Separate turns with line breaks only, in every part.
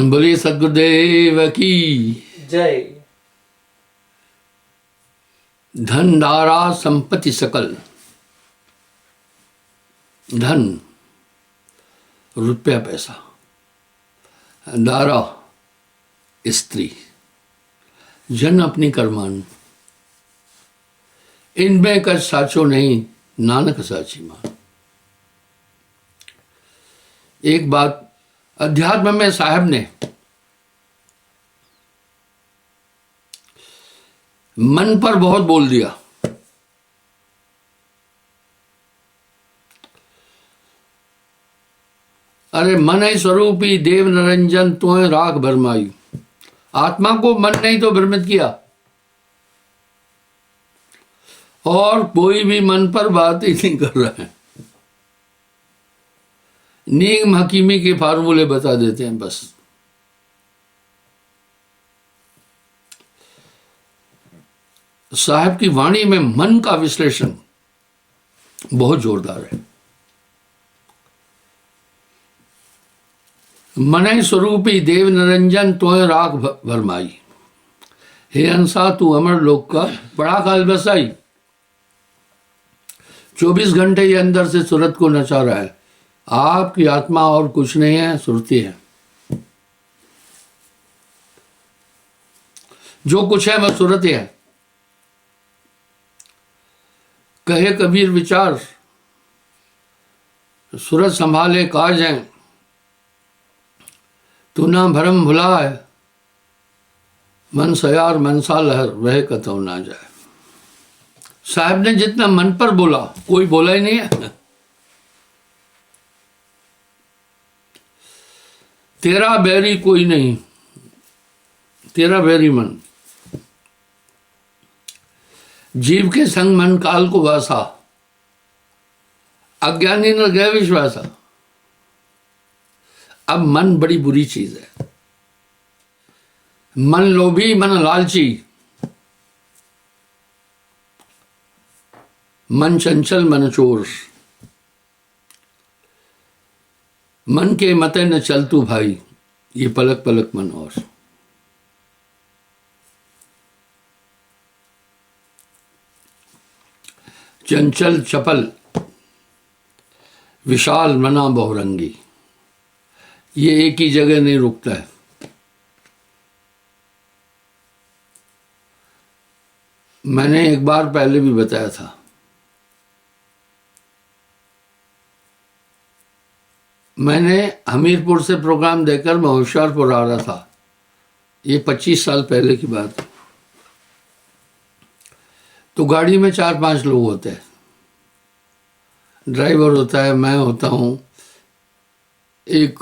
बोलिए सद्गुरुदेव की
जय।
धन धारा संपत्ति सकल, धन रुपया पैसा, धारा स्त्री, जन अपनी कर्मान, इनमें कछ साचो नहीं नानक साची मान। एक बात अध्यात्म में साहब ने मन पर बहुत बोल दिया। अरे मन ही स्वरूपी देव निरंजन तुए राख भरमाई। आत्मा को मन नहीं तो भ्रमित किया, और कोई भी मन पर बात ही नहीं कर रहा है। नीम हकीमी के फार्मूले बता देते हैं बस। साहब की वाणी में मन का विश्लेषण बहुत जोरदार है। मन ही स्वरूपी देव निरंजन तुए राख भरमाई। हे हंसा तू अमर लोक का बड़ा काल बसाई। 24 घंटे ये अंदर से सूरत को नचा रहा है। आपकी आत्मा और कुछ नहीं है, सुरती है। जो कुछ है वह सूरत है। कहे कबीर विचार, सूरत संभाले काज है। तू ना भरम भुलाए, मन सयार मनसा लहर वह कतौ ना जाए। साहब ने जितना मन पर बोला, कोई बोला ही नहीं है। तेरा बैरी कोई नहीं, तेरा बैरी मन। जीव के संग मन काल को वासा, अज्ञानी न गए विश्वासा। अब मन बड़ी बुरी चीज है। मन लोभी, मन लालची, मन चंचल, मन चोर। मन के मते न चल तू भाई, ये पलक पलक मन और। चंचल चपल विशाल मना बहुरंगी, ये एक ही जगह नहीं रुकता है। मैंने एक बार पहले भी बताया था, मैंने हमीरपुर से प्रोग्राम देकर मैं होशियारपुर आ रहा था। ये 25 साल पहले की बात है। तो गाड़ी में 4-5 लोग होते हैं। ड्राइवर होता है, मैं होता हूँ, एक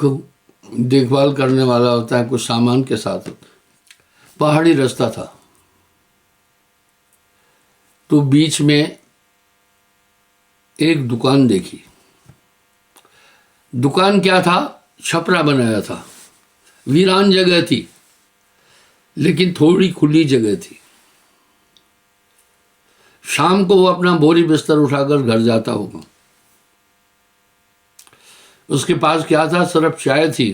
देखभाल करने वाला होता है, कुछ सामान के साथ होता है। पहाड़ी रास्ता था, तो बीच में एक दुकान देखी। दुकान क्या था? छपरा बनाया था। वीरान जगह थी, लेकिन थोड़ी खुली जगह थी। शाम को वो अपना बोरी बिस्तर उठाकर घर जाता होगा। उसके पास क्या था? सिर्फ चाय थी,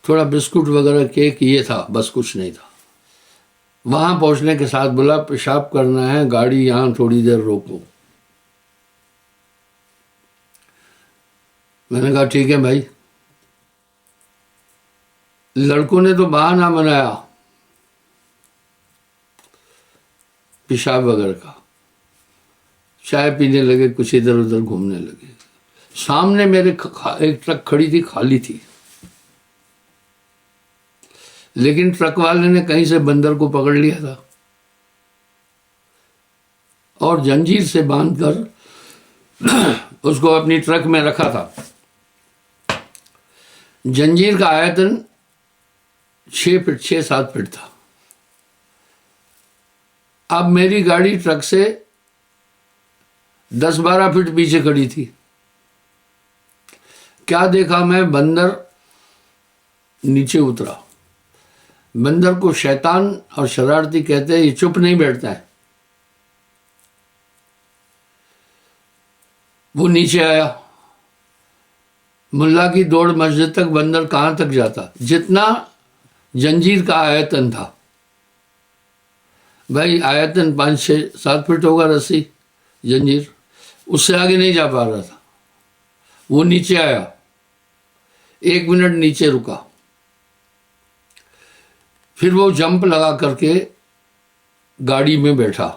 थोड़ा बिस्कुट वगैरह, केक, ये था, बस कुछ नहीं था। वहां पहुंचने के साथ बोला पेशाब करना है, गाड़ी यहां थोड़ी देर रोको। मैंने कहा ठीक है भाई। लड़कों ने तो बहाना बनाया पेशाब वगैरह का, चाय पीने लगे, कुछ इधर उधर घूमने लगे। सामने मेरे एक ट्रक खड़ी थी, खाली थी, लेकिन ट्रक वाले ने कहीं से बंदर को पकड़ लिया था और जंजीर से बांधकर उसको अपनी ट्रक में रखा था। जंजीर का आयतन 6-7 फीट था। अब मेरी गाड़ी ट्रक से 10-12 फीट पीछे खड़ी थी। क्या देखा मैं? बंदर नीचे उतरा। बंदर को शैतान और शरारती कहते हैं, ये चुप नहीं बैठता है। वो नीचे आया, मुल्ला की दौड़ मस्जिद तक बंदर कहाँ तक जाता, जितना जंजीर का आयतन था। भाई आयतन 5-6-7 फीट होगा रस्सी जंजीर, उससे आगे नहीं जा पा रहा था। वो नीचे आया, 1 मिनट नीचे रुका, फिर वो जंप लगा करके गाड़ी में बैठा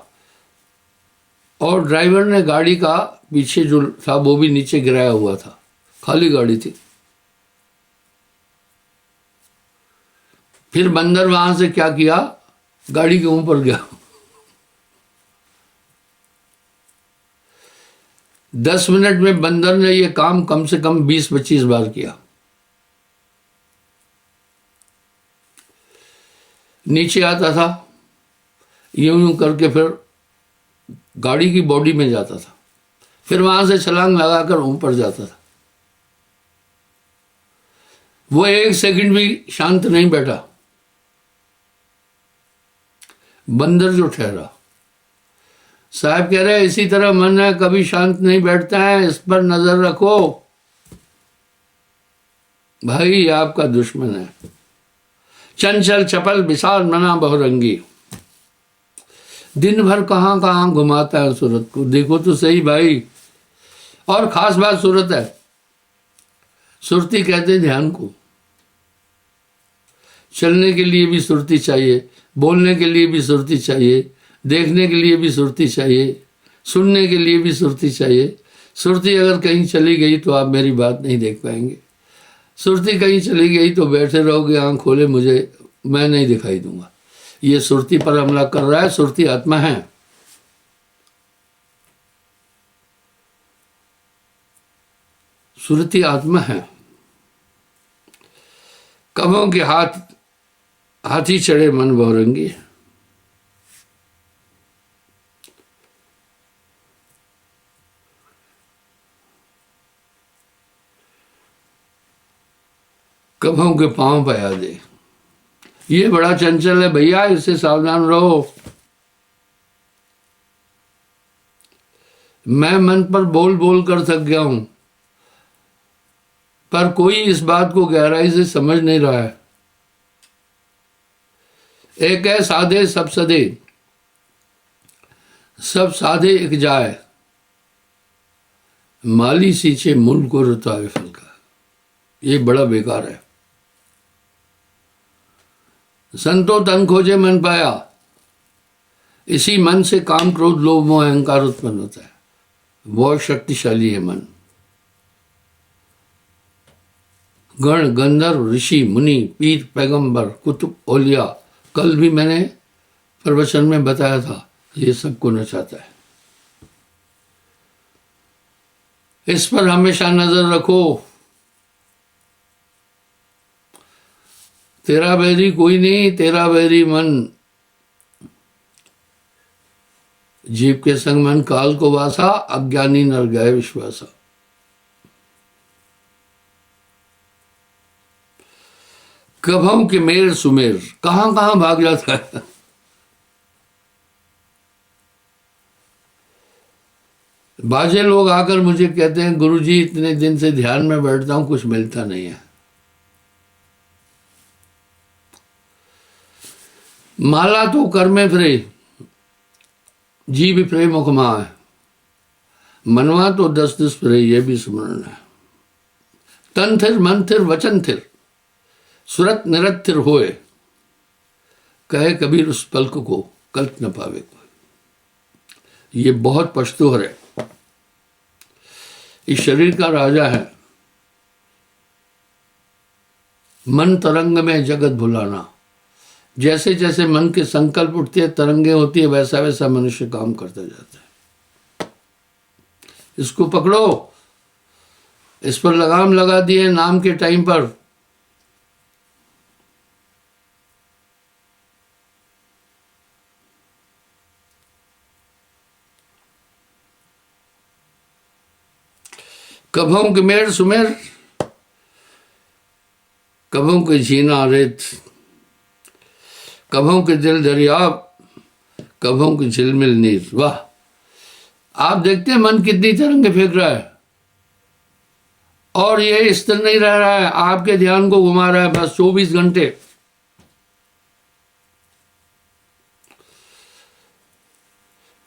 और ड्राइवर ने गाड़ी का पीछे जो था वो भी नीचे गिराया हुआ था, खाली गाड़ी थी। फिर बंदर वहां से क्या किया, गाड़ी के ऊपर गया। 10 मिनट में बंदर ने ये काम कम से कम 20-25 बार किया। नीचे आता था, यूं यूं करके फिर गाड़ी की बॉडी में जाता था, फिर वहां से छलांग लगाकर ऊपर जाता था। वो 1 सेकंड भी शांत नहीं बैठा। बंदर जो ठहरा, साहब कह रहे इसी तरह मन है, कभी शांत नहीं बैठता है, इस पर नजर रखो। भाई ये आपका दुश्मन है। चंचल चपल विशाल मना बहुरंगी, दिन भर कहां कहां घुमाता है सूरत को। देखो तो सही भाई। और खास बात सूरत है, सुरती कहते हैं ध्यान को। चलने के लिए भी सुरती चाहिए, बोलने के लिए भी सुरती चाहिए, देखने के लिए भी सुरती चाहिए, सुनने के लिए भी सुरती चाहिए। सुरती अगर कहीं चली गई तो आप मेरी बात नहीं देख पाएंगे। सुरती कहीं चली गई तो बैठे रहोगे आंख खोले, मैं नहीं दिखाई दूंगा। ये सुरती पर हमला कर रहा है। सुरती आत्मा है। सुरती आत्मा है। कबों के हाथी चढ़े मन बहुरंगी। कबों के पांव पया दे। ये बड़ा चंचल है भैया, इससे सावधान रहो। मैं मन पर बोल बोल कर थक गया हूं, पर कोई इस बात को गहराई से समझ नहीं रहा है। एक है साधे सब सदे, सब साधे एक जाए, माली सींचे मूल को रुतावे फल का। ये बड़ा बेकार है। संतो तन खोजे मन पाया, इसी मन से काम क्रोध लोभ मोह अहंकार उत्पन्न होता है। बहुत शक्तिशाली है मन। गण गंधर्व ऋषि मुनि पीर पैगंबर कुतुब औलिया, कल भी मैंने प्रवचन में बताया था, ये सबको नचाता है। इस पर हमेशा नजर रखो। तेरा बैरी कोई नहीं, तेरा बैरी मन। जीव के संग मन काल को वासा, अज्ञानी नर गए विश्वासा। कभों के मेर सुमेर, कहां कहां भाग जाता है। बाजे लोग आकर मुझे कहते हैं गुरुजी इतने दिन से ध्यान में बैठता हूं, कुछ मिलता नहीं है। माला तो कर में फिरे, जीव फिरे मुख माय, मनवा तो 10 फिरे, ये भी स्मरण है। तन थिर मन थिर वचन थिर, सुरत निरत थिर होए, कहे कबीर उस पलक को कल्प न पावे कोई। ये बहुत पश्तूहर है। इस शरीर का राजा है। मन तरंग में जगत भुलाना। जैसे जैसे मन के संकल्प उठते हैं, तरंगे होती है, वैसा वैसा मनुष्य काम करता जाता है। इसको पकड़ो। इस पर लगाम लगा दिए नाम के टाइम पर। कभों के मेर सुमेर, कभों के झीना रेत, कभों के दिल दरियाब, कभों के झिलमिल नीर। वाह! आप देखते हैं मन कितनी तरंगे फेंक रहा है और ये स्थिर नहीं रह रहा है, आपके ध्यान को घुमा रहा है बस 24 घंटे।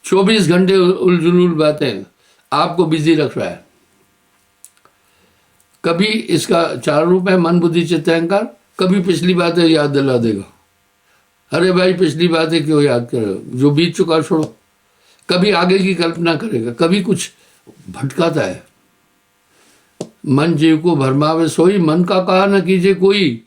चौबीस घंटे उलझुल बातें आपको बिजी रख रहा है। कभी इसका 4 रूप है, मन बुद्धि चित्त अहंकार। कभी पिछली बातें याद दिला देगा, अरे भाई पिछली बातें क्यों याद कर रहे हो, जो बीत चुका छोड़ो। कभी आगे की कल्पना करेगा, कभी कुछ भटकाता है। मन जीव को भरमावे सोई, मन का कहा न कीजिए कोई।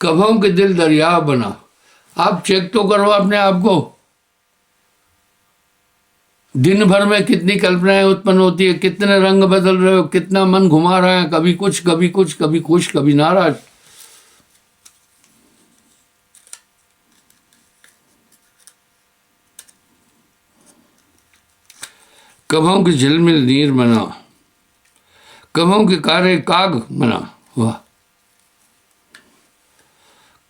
कभों के दिल दरिया बना। आप चेक तो करो अपने आप को, दिन भर में कितनी कल्पनाएं उत्पन्न होती है, कितने रंग बदल रहे हो, कितना मन घुमा रहा है, कभी कुछ कभी कुछ, कभी खुश कभी नाराज। कभों की झिलमिल नीर बना, कभों के कारे काग बना। वाह।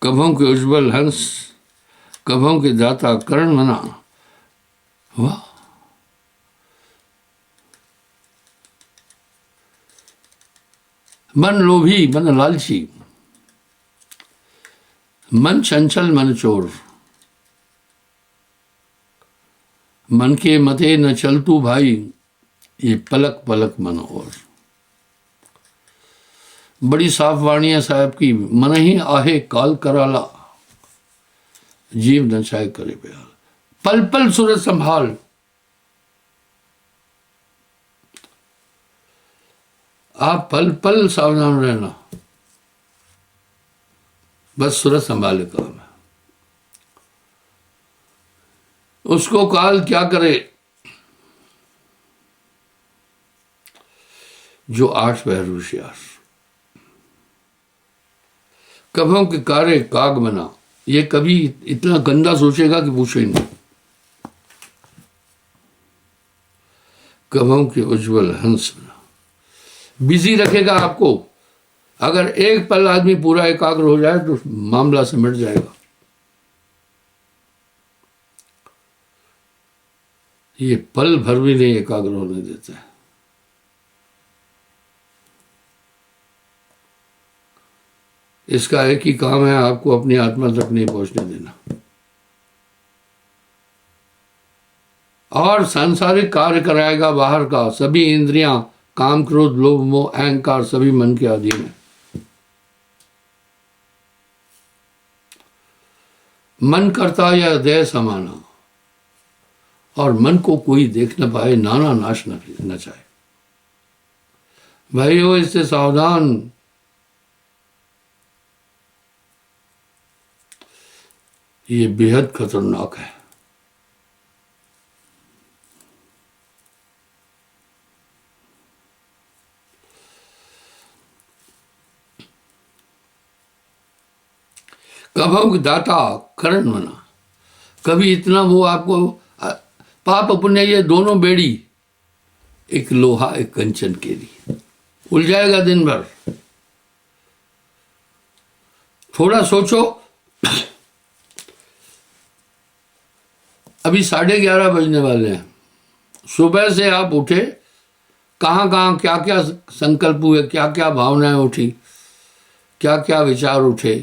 कभों के उज्जवल हंस, कभों के दाता कर्ण बना। वाह। मन लोभी मन लालची, मन चंचल मन चोर। मन के मते न चलतू भाई, ये पलक पलक मन और। बड़ी साफ वाणी है साहब की, मन ही आहे काल कराला, जीव न चाहे करे प्याल। पल पल सूरज संभाल। आप पल पल सावधान रहना, बस सूरज संभाले काम है। उसको काल क्या करे जो 8 पहर होशियार। कभों के कारे काग बना, ये कभी इतना गंदा सोचेगा कि पूछो ही नहीं। कभों के उज्जवल हंस बना, बिजी रखेगा आपको। अगर एक पल आदमी पूरा एकाग्र हो जाए तो मामला सिमट जाएगा। ये पल भर भी नहीं एकाग्र होने देता है। इसका एक ही काम है, आपको अपनी आत्मा तक नहीं पहुंचने देना। और सांसारिक कार्य कराएगा बाहर का। सभी इंद्रियां, काम क्रोध लोभ मोह अहंकार सभी मन के अधीन है। मन करता या दया समाना, और मन को कोई देख न पाए, नाना नाश न चाहे। भाइयों इससे सावधान। ये बेहद खतरनाक है। कभों दाता करण बना, कभी इतना वो आपको पाप पुण्य ये दोनों बेड़ी, एक लोहा एक कंचन केरी, उलझाएगा दिन भर। थोड़ा सोचो, अभी 11:30 बजने वाले हैं। सुबह से आप उठे, कहाँ कहाँ क्या क्या संकल्प हुए, क्या क्या भावनाएं उठी, क्या क्या विचार उठे।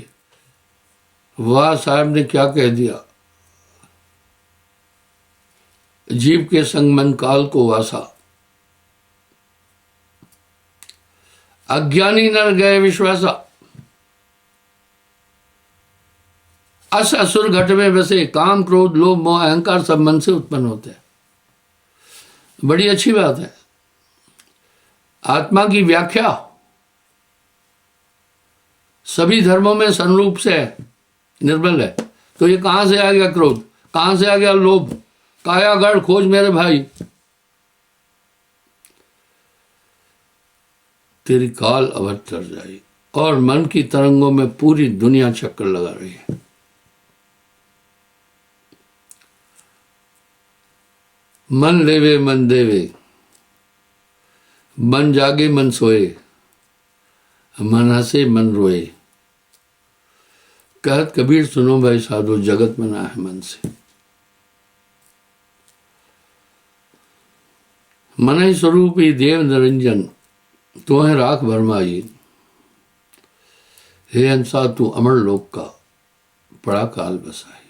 वाह साहब ने क्या कह दिया, जीव के संग मन काल को वासा, अज्ञानी नर गए विश्वासा। अस असुर घट में बसे, काम क्रोध लोभ मोह अहंकार सब मन से उत्पन्न होते हैं। बड़ी अच्छी बात है। आत्मा की व्याख्या सभी धर्मों में संरूप से है, निर्बल है। तो ये कहां से आ गया क्रोध, कहां से आ गया लोभ, कायागढ़ खोज मेरे भाई। तेरी काल अवध तर जाए। और मन की तरंगों में पूरी दुनिया चक्कर लगा रही है। मन लेवे मन देवे, मन जागे मन सोए, मन हंसे मन रोए। कहत कबीर सुनो भाई साधो जगत बना है मन से। मन ही स्वरूप ही देव निरंजन तो है राख भरमाई। हे हंसा तू अमर लोक का बड़ा काल बसाई।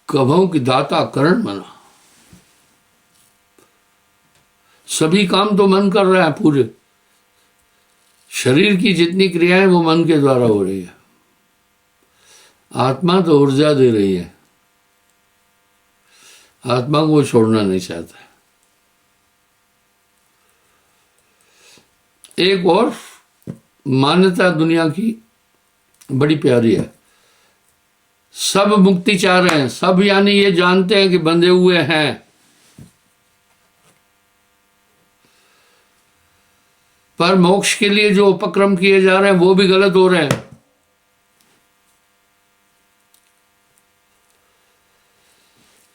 कभों की दाता करण मना। सभी काम तो मन कर रहा है पूरे। शरीर की जितनी क्रियाएं वो मन के द्वारा हो रही है। आत्मा तो ऊर्जा दे रही है। आत्मा को वो छोड़ना नहीं चाहता। एक और मान्यता दुनिया की बड़ी प्यारी है। सब मुक्ति चाह रहे हैं, सब यानी ये जानते हैं कि बंधे हुए हैं, पर मोक्ष के लिए जो उपक्रम किए जा रहे हैं वो भी गलत हो रहे हैं।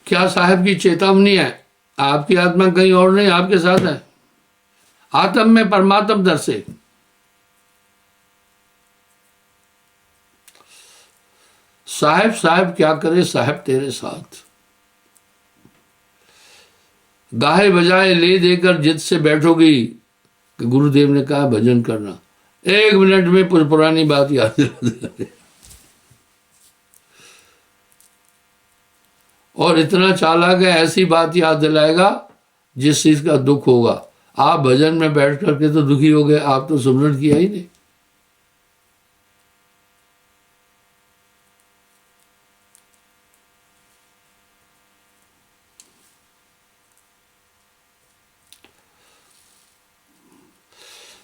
क्या साहब की चेतावनी है? आपकी आत्मा कहीं और नहीं, आपके साथ है। आत्म में परमात्म दर्शे। साहब साहब क्या करे, साहब तेरे साथ। गाहे बजाए ले देकर जिद से बैठोगी कि गुरुदेव ने कहा भजन करना, 1 मिनट में पुरानी बात याद दिला दे। और इतना चालाक है, ऐसी बात याद दिलाएगा जिस चीज का दुख होगा। आप भजन में बैठ करके तो दुखी हो गए, आप तो सुमरण किया ही नहीं।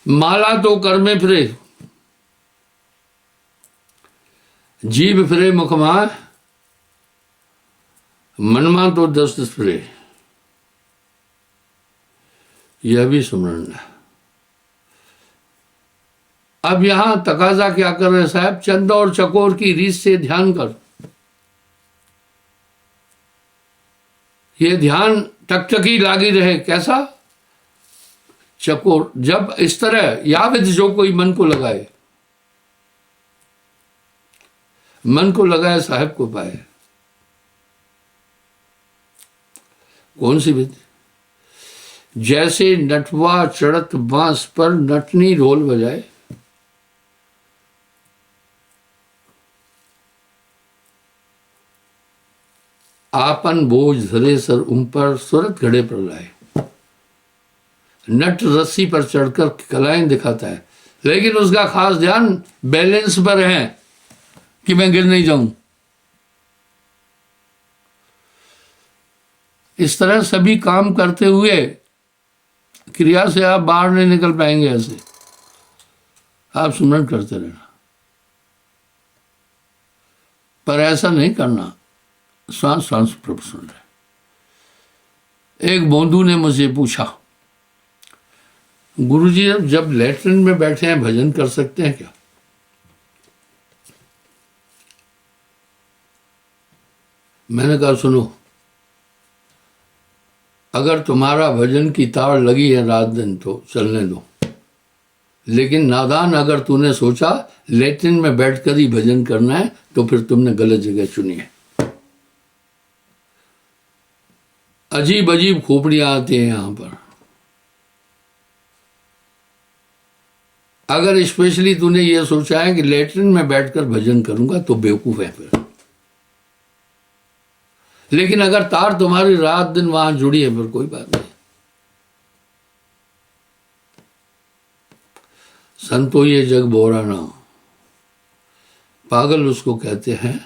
माला तो कर में फिरे, जीभ फिरे मुखमा, मनमा तो दस्त फिरे। यह भी सुमरण है। अब यहां तकाजा क्या कर रहे साहब? चंद और चकोर की रीत से ध्यान कर। ये ध्यान टकटकी लागी रहे। कैसा? चकोर। जब इस तरह याविद जो कोई मन को लगाए, मन को लगाए साहब को पाए। कौन सी विधि? जैसे नटवा चढ़त बांस पर नटनी ढोल बजाए, आपन बोझ धरे सर उन पर सुरत घड़े पर लाए। नट रस्सी पर चढ़कर कलाएं दिखाता है, लेकिन उसका खास ध्यान बैलेंस पर है कि मैं गिर नहीं जाऊं। इस तरह सभी काम करते हुए क्रिया से आप बाहर नहीं निकल पाएंगे। ऐसे आप सुमरण करते रहना, पर ऐसा नहीं करना। सांस सांस प्रभु सुन रहे। एक बोंदू ने मुझे पूछा, गुरुजी जब लेटरिन में बैठे हैं भजन कर सकते हैं क्या? मैंने कहा सुनो, अगर तुम्हारा भजन की ताड़ लगी है रात दिन तो चलने दो, लेकिन नादान अगर तूने सोचा लेटरिन में बैठकर ही भजन करना है तो फिर तुमने गलत जगह चुनी है। अजीब अजीब खोपड़ियां आती हैं यहां पर। अगर स्पेशली तूने ये सोचा है कि लेटरिन में बैठकर भजन करूंगा तो बेवकूफ है फिर। लेकिन अगर तार तुम्हारी रात दिन वहां जुड़ी है फिर कोई बात नहीं। संतो ये जग बोरा ना, पागल उसको कहते हैं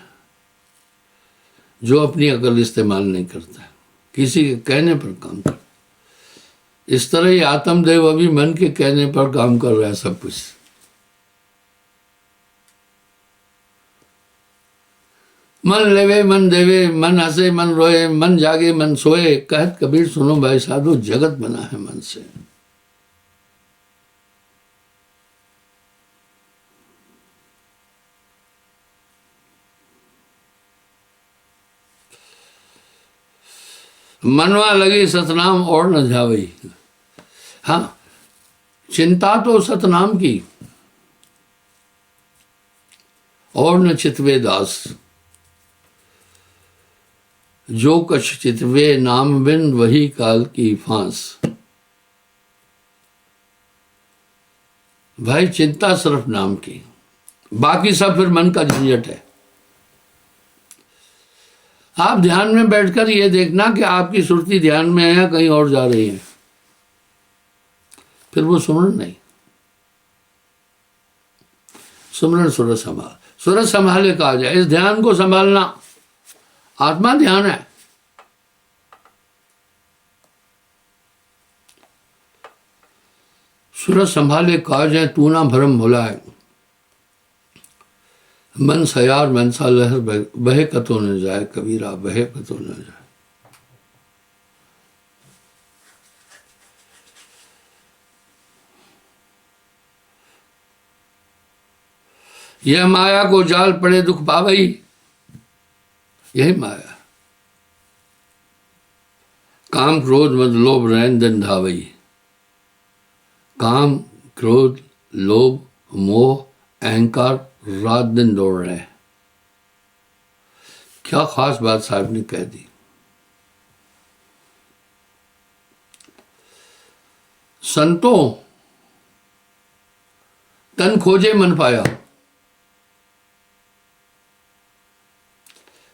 जो अपनी अकल इस्तेमाल नहीं करता, किसी के कहने पर काम करता। इस तरह ही आत्मदेव अभी मन के कहने पर काम कर रहा है सब कुछ। मन लेवे मन देवे, मन हंसे मन रोए, मन जागे मन सोए। कहत कबीर सुनो भाई साधु जगत बना है मन से। मनवा लगे सतनाम और न जावई। हाँ, चिंता तो सतनाम की और न चितवे दास। जो कछ चितवे नाम बिन वही काल की फांस। भाई चिंता सिर्फ नाम की, बाकी सब फिर मन का झंझट है। आप ध्यान में बैठकर ये देखना कि आपकी सुरती ध्यान में है या कहीं और जा रही है, फिर वो सुमरण नहीं। सुमरण सूरज संभाल, सूरज संभाले कहा जाए। इस ध्यान को संभालना आत्मा ध्यान है। सूरज संभाले कहा जाए, तू ना भरम भुलाए। मन सयार मनसा लहर बहे कतो न जाए, कबीरा बहे कतो न जाए। यह माया को जाल पड़े दुख पावई, यही माया। काम क्रोध मद लोभ रैन दिन धावई। काम क्रोध लोभ मोह अहंकार रात दिन दौड़ रहे हैं। क्या खास बात साहब ने कह दी। संतों तन खोजे मन पाया।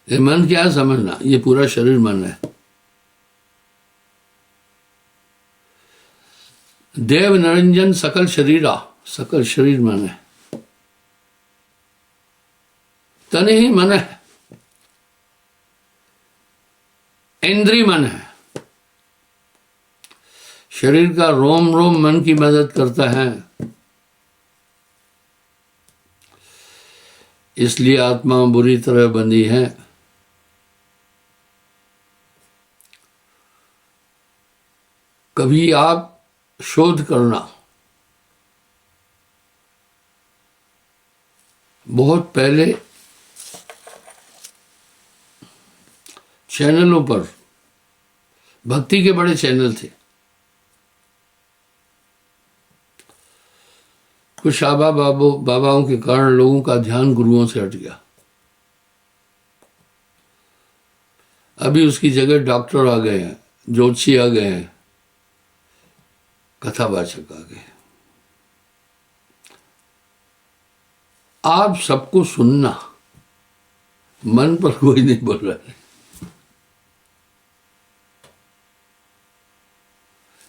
ये मन क्या समझना, ये पूरा शरीर मन है। देव निरंजन सकल शरीरा, सकल शरीर मन है। तन ही मन है, इंद्री मन है। शरीर का रोम रोम मन की मदद करता है। इसलिए आत्मा बुरी तरह बंधी है। कभी आप शोध करना, बहुत पहले चैनलों पर भक्ति के बड़े चैनल थे। कुछ बाबाओं के कारण लोगों का ध्यान गुरुओं से हट गया। अभी उसकी जगह डॉक्टर आ गए हैं, ज्योतिषी आ गए हैं, कथावाचक आ गए। आप सबको सुनना, मन पर कोई नहीं बोल रहा है।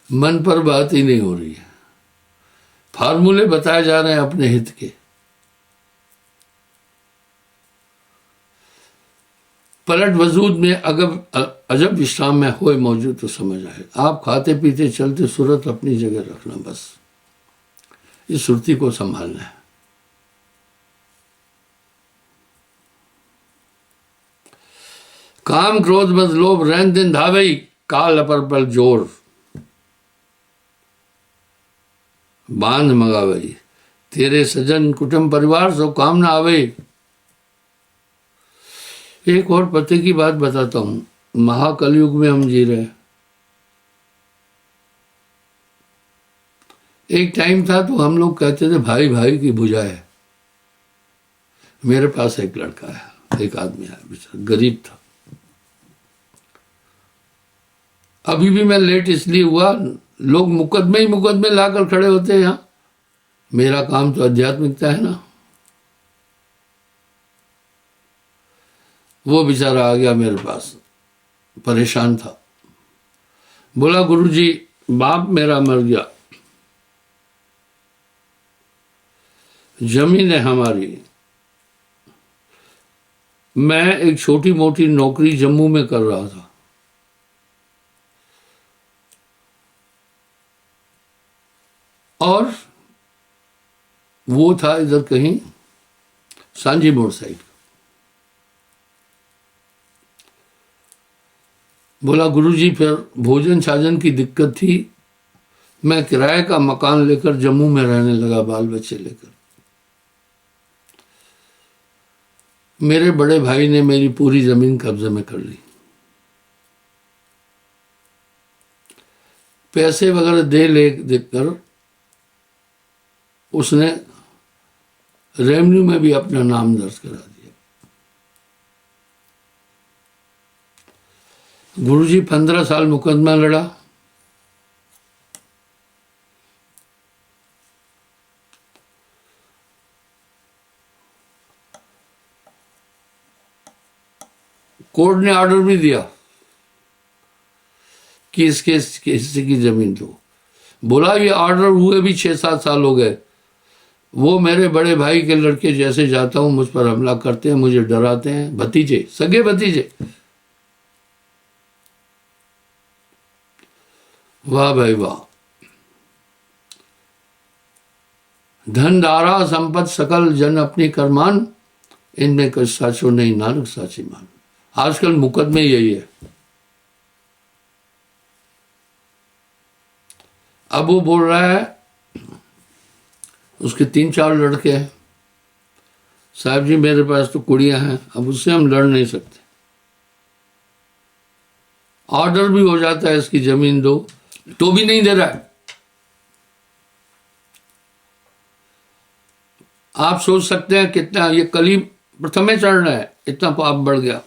मन पर बात ही नहीं हो रही है। फार्मूले बताए जा रहे हैं अपने हित के। पलट वजूद में अजब विश्राम में होए मौजूद तो समझ आए। आप खाते पीते चलते सूरत अपनी जगह रखना, बस इस सुरती को संभालना है। काम क्रोध मद लोभ रैन दिन धावई, काल अपर बल जोर बांध मंगावई। तेरे सजन कुटुंब परिवार सो काम ना आवे। एक और पते की बात बताता हूं। महाकलयुग में हम जी रहे हैं। एक टाइम था तो हम लोग कहते थे भाई भाई की भुजा है। मेरे पास एक लड़का है, एक आदमी है, बेचारा गरीब था। अभी भी मैं लेट इसलिए हुआ, लोग मुकदमे लाकर खड़े होते हैं यहां। मेरा काम तो आध्यात्मिकता है ना। वो बेचारा आ गया मेरे पास, परेशान था। बोला गुरुजी, बाप मेरा मर गया, जमीन है हमारी, मैं एक छोटी मोटी नौकरी जम्मू में कर रहा था, और वो था इधर कहीं सांझी मोड़ साइड। बोला गुरुजी, फिर भोजन छाजन की दिक्कत थी, मैं किराए का मकान लेकर जम्मू में रहने लगा, बाल बच्चे लेकर। मेरे बड़े भाई ने मेरी पूरी जमीन कब्जे में कर ली। पैसे वगैरह दे ले देखकर उसने रेवेन्यू में भी अपना नाम दर्ज करा दिया। गुरुजी 15 साल मुकदमा लड़ा, कोर्ट ने ऑर्डर भी दिया कि इसके हिस्से की जमीन दो। बोला ये ऑर्डर हुए भी 6-7 साल हो गए, वो मेरे बड़े भाई के लड़के जैसे जाता हूं मुझ पर हमला करते हैं, मुझे डराते हैं, भतीजे, सगे भतीजे। वाह भाई वाह। धन दारा संपत सकल जन अपनी करमान, इनमें कुछ साचो नहीं नानक साची मान। आजकल मुकदमे यही है। अब वो बोल रहा है, उसके 3-4 लड़के हैं, साहब जी मेरे पास तो कुड़ियां हैं, अब उससे हम लड़ नहीं सकते। ऑर्डर भी हो जाता है इसकी जमीन दो, तो भी नहीं दे रहा है। आप सोच सकते हैं कितना ये कली प्रथमे चढ़ रहा है, इतना पाप बढ़ गया।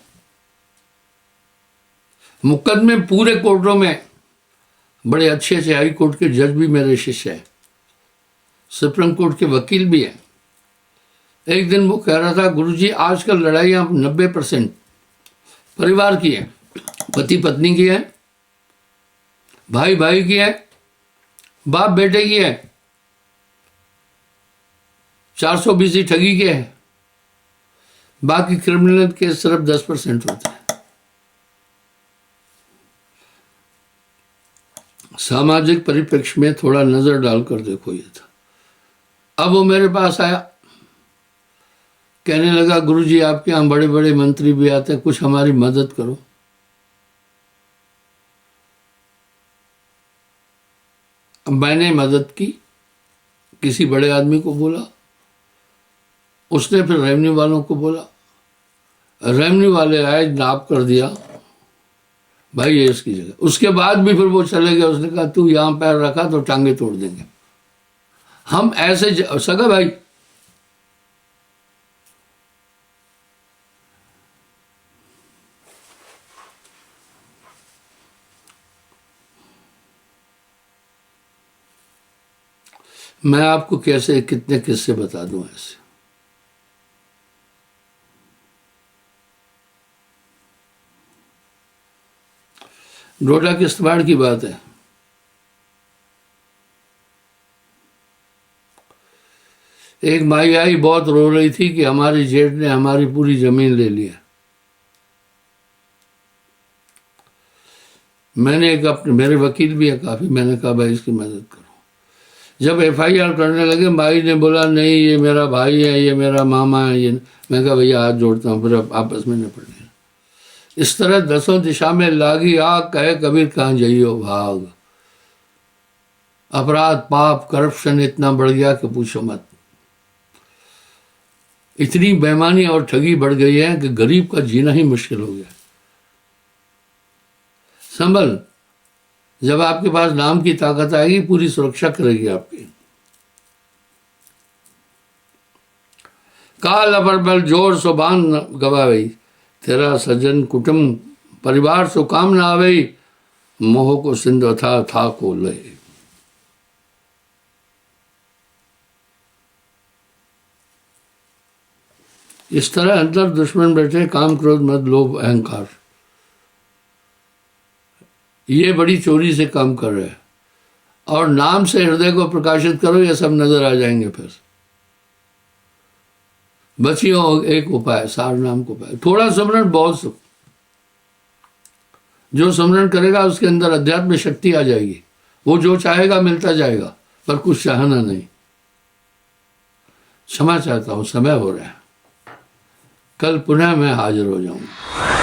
मुकदमे पूरे कोर्टों में बड़े अच्छे अच्छे हाई कोर्ट के जज भी मेरे शिष्य हैं, सुप्रीम कोर्ट के वकील भी हैं। एक दिन वो कह रहा था, गुरुजी आजकल लड़ाइयां 90% परिवार की है, पति पत्नी की है, भाई भाई की है, बाप बेटे की है, 420 ठगी के है, बाकी क्रिमिनल केस सिर्फ 10% होते हैं। सामाजिक परिप्रेक्ष्य में थोड़ा नजर डालकर देखो ये था। अब वो मेरे पास आया, कहने लगा गुरुजी आपके यहाँ बड़े बड़े मंत्री भी आते हैं, कुछ हमारी मदद करो। अब मैंने मदद की, किसी बड़े आदमी को बोला, उसने फिर रेवेन्यू वालों को बोला, रेवेन्यू वाले आए, नाप कर दिया, भाई ये इसकी जगह। उसके बाद भी फिर वो चले गए, उसने कहा तू यहां पैर रखा तो टांगे तोड़ देंगे। हम ऐसे सगा भाई, मैं आपको कैसे कितने किस्से बता दूं ऐसे। डोडा किश्तवाड़ की बात है। एक माई आई, बहुत रो रही थी कि हमारी जेठ ने हमारी पूरी जमीन ले लिया। मैंने एक अपने, मेरे वकील भी है काफी, मैंने कहा भाई इसकी मदद करो। जब FIR करने लगे, माई ने बोला नहीं ये मेरा भाई है, ये मेरा मामा है, ये। मैं कहा भैया हाथ जोड़ता हूँ, फिर आपस में निपट। इस तरह 10 दिशा में लागी आग, कहे कबीर कहाँ जाइयो भाग। अपराध पाप करप्शन इतना बढ़ गया कि पूछो मत। इतनी बेईमानी और ठगी बढ़ गई है कि गरीब का जीना ही मुश्किल हो गया। संभल, जब आपके पास नाम की ताकत आएगी, पूरी सुरक्षा करेगी आपकी। काल अपर बल जोर सुबान गवाई, तेरा सज्जन कुटुंब परिवार सो काम ना आवे, मोह को सिंधु था को ले। इस तरह अंदर दुश्मन बैठे, काम क्रोध मद लोभ अहंकार, ये बड़ी चोरी से काम कर रहे हैं। और नाम से हृदय को प्रकाशित करो, ये सब नजर आ जाएंगे। फिर बचियों एक उपाय, सार नाम को उपाय, थोड़ा सुमरण बहुत सुख। जो सुमरण करेगा उसके अंदर अध्यात्म शक्ति आ जाएगी, वो जो चाहेगा मिलता जाएगा, पर कुछ चाहना नहीं। क्षमा चाहता हूं, समय हो रहा है, कल पुनः मैं हाजिर हो जाऊंगा।